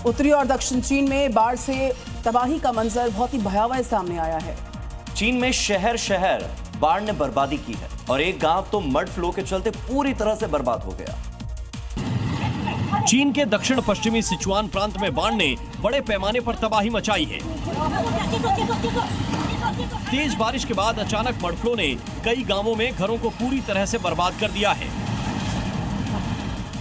उत्तरी और दक्षिण चीन में बाढ़ से तबाही का मंजर बहुत ही भयावह सामने आया है। चीन में शहर शहर बाढ़ ने बर्बादी की है और एक गांव तो मड फ्लो के चलते पूरी तरह से बर्बाद हो गया। चीन के दक्षिण पश्चिमी सिचुआन प्रांत में बाढ़ ने बड़े पैमाने पर तबाही मचाई है। तेज बारिश के बाद अचानक मड फ्लो ने कई गांवों में घरों को पूरी तरह से बर्बाद कर दिया है।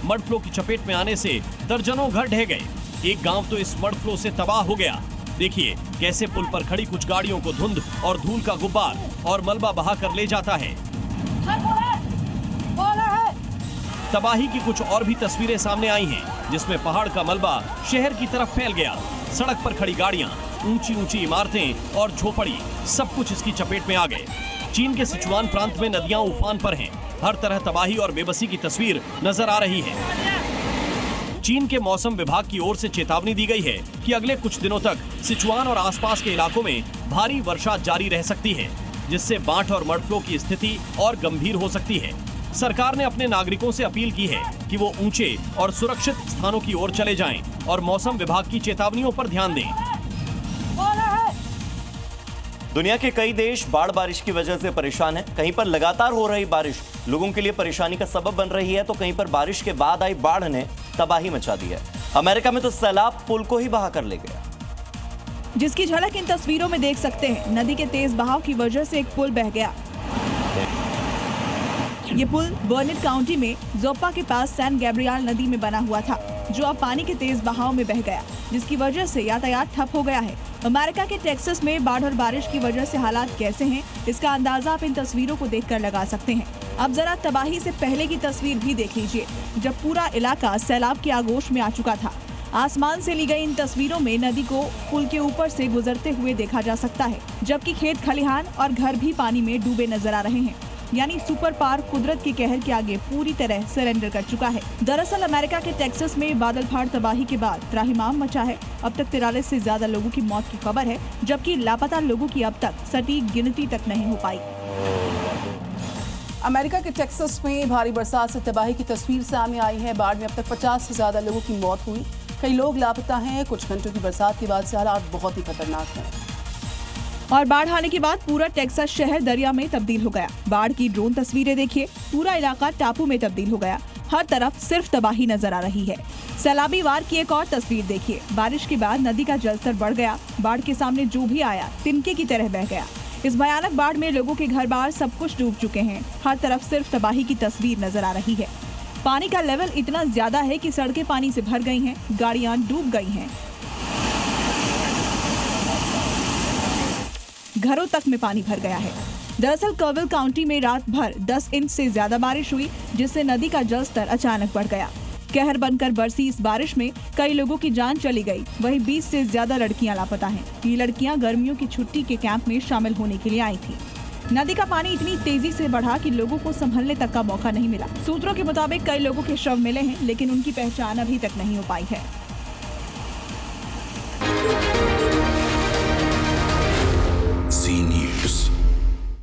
मड फ्लो की चपेट में आने से दर्जनों घर ढह गए। एक गांव तो इस मड फ्लो से तबाह हो गया। देखिए कैसे पुल पर खड़ी कुछ गाड़ियों को धुंध और धूल का गुब्बार और मलबा बहा कर ले जाता है। तबाही की कुछ और भी तस्वीरें सामने आई हैं, जिसमें पहाड़ का मलबा शहर की तरफ फैल गया। सड़क पर खड़ी गाड़ियां, ऊंची ऊंची इमारतें और झोपड़ी सब कुछ इसकी चपेट में आ गए। चीन के सिचुआन प्रांत में नदियां उफान पर हैं। हर तरह तबाही और बेबसी की तस्वीर नजर आ रही है। चीन के मौसम विभाग की ओर से चेतावनी दी गई है कि अगले कुछ दिनों तक सिचुआन और आसपास के इलाकों में भारी वर्षा जारी रह सकती है, जिससे बाढ़ और मड फ्लो की स्थिति और गंभीर हो सकती है। सरकार ने अपने नागरिकों से अपील की है कि वो ऊंचे और सुरक्षित स्थानों की ओर चले जाएं और मौसम विभाग की चेतावनियों पर ध्यान दें। दुनिया के कई देश बाढ़ बारिश की वजह से परेशान हैं। कहीं पर लगातार हो रही बारिश लोगों के लिए परेशानी का सबब बन रही है, तो कहीं पर बारिश के बाद आई बाढ़ ने तबाही मचा दी है। अमेरिका में तो सैलाब पुल को ही बहा कर ले गया, जिसकी झलक इन तस्वीरों में देख सकते हैं। नदी के तेज बहाव की वजह से एक पुल बह गया। ये पुल बर्नेट काउंटी में जोप्पा के पास सैन गैब्रियल नदी में बना हुआ था, जो अब पानी के तेज बहाव में बह गया, जिसकी वजह से यातायात ठप हो गया है। अमेरिका के टेक्सास में बाढ़ और बारिश की वजह से हालात कैसे हैं, इसका अंदाजा आप इन तस्वीरों को देखकर लगा सकते हैं। अब जरा तबाही से पहले की तस्वीर भी देख लीजिए, जब पूरा इलाका सैलाब के आगोश में आ चुका था। आसमान से ली गई इन तस्वीरों में नदी को पुल के ऊपर से गुजरते हुए देखा जा सकता है, जबकि खेत खलिहान और घर भी पानी में डूबे नजर आ रहे हैं। यानी सुपर पावर कुदरत के कहर के आगे पूरी तरह सरेंडर कर चुका है। दरअसल अमेरिका के टेक्सास में बादल फाड़ तबाही के बाद त्राहिमाम मचा है। अब तक 43 से ज्यादा लोगों की मौत की खबर है, जबकि लापता लोगों की अब तक सटीक गिनती तक नहीं हो पाई। अमेरिका के टेक्सास में भारी बरसात से तबाही की तस्वीर सामने आई है। बाढ़ में अब तक 50 से ज्यादा लोगों की मौत हुई। कई लोग लापता हैं। कुछ घंटों की बरसात के बाद से हालात बहुत ही खतरनाक हैं। और बाढ़ आने के बाद पूरा टेक्सास शहर दरिया में तब्दील हो गया। बाढ़ की ड्रोन तस्वीरें देखिए, पूरा इलाका टापू में तब्दील हो गया। हर तरफ सिर्फ तबाही नजर आ रही है। सैलाबी वार की एक और तस्वीर देखिए। बारिश के बाद नदी का जलस्तर बढ़ गया। बाढ़ के सामने जो भी आया तिनके की तरह बह गया। इस भयानक बाढ़ में लोगों के घर बार सब कुछ डूब चुके हैं। हर तरफ सिर्फ तबाही की तस्वीर नजर आ रही है। पानी का लेवल इतना ज्यादा है कि सड़कें पानी से भर गई हैं, गाड़ियां डूब गई हैं, घरों तक में पानी भर गया है। दरअसल कर्विल काउंटी में रात भर 10 इंच से ज्यादा बारिश हुई, जिससे नदी का जलस्तर अचानक बढ़ गया। कहर बनकर बरसी इस बारिश में कई लोगों की जान चली गई। वहीं 20 से ज्यादा लड़कियां लापता हैं। ये लड़कियां गर्मियों की छुट्टी के कैंप में शामिल होने के लिए आई थी। नदी का पानी इतनी तेजी से बढ़ा कि लोगों को संभलने तक का मौका नहीं मिला। सूत्रों के मुताबिक कई लोगों के शव मिले हैं, लेकिन उनकी पहचान अभी तक नहीं हो पाई है।